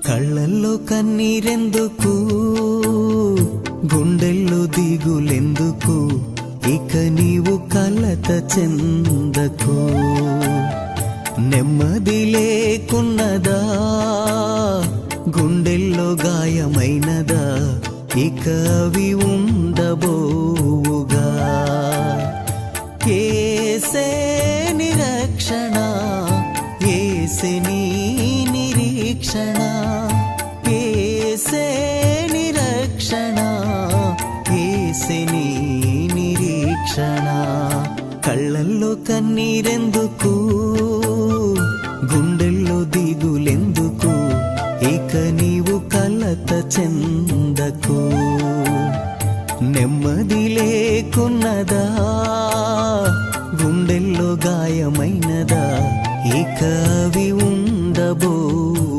కళ్ళల్లో కన్నీరెందుకు, గుండెల్లో దిగులెందుకు, ఇక నీవు కలత చెందకు. నెమ్మది లేకున్నదా, గుండెల్లో గాయమైనదా, ఇక అవి ఉండబోవుగా. యేసే నిరక్షణ, యేసే నీ నిరీక్షణ, యేసే నిరక్షణ, యేసే నీ నిరీక్షణ. కళ్ళల్లో కన్నీరెందుకు, గుండెల్లో దిగులెందుకు, ఇక నీవు కలత చెందకు. నెమ్మది లేకున్నదా, గుండెల్లో గాయమైనదా, ఇక అవి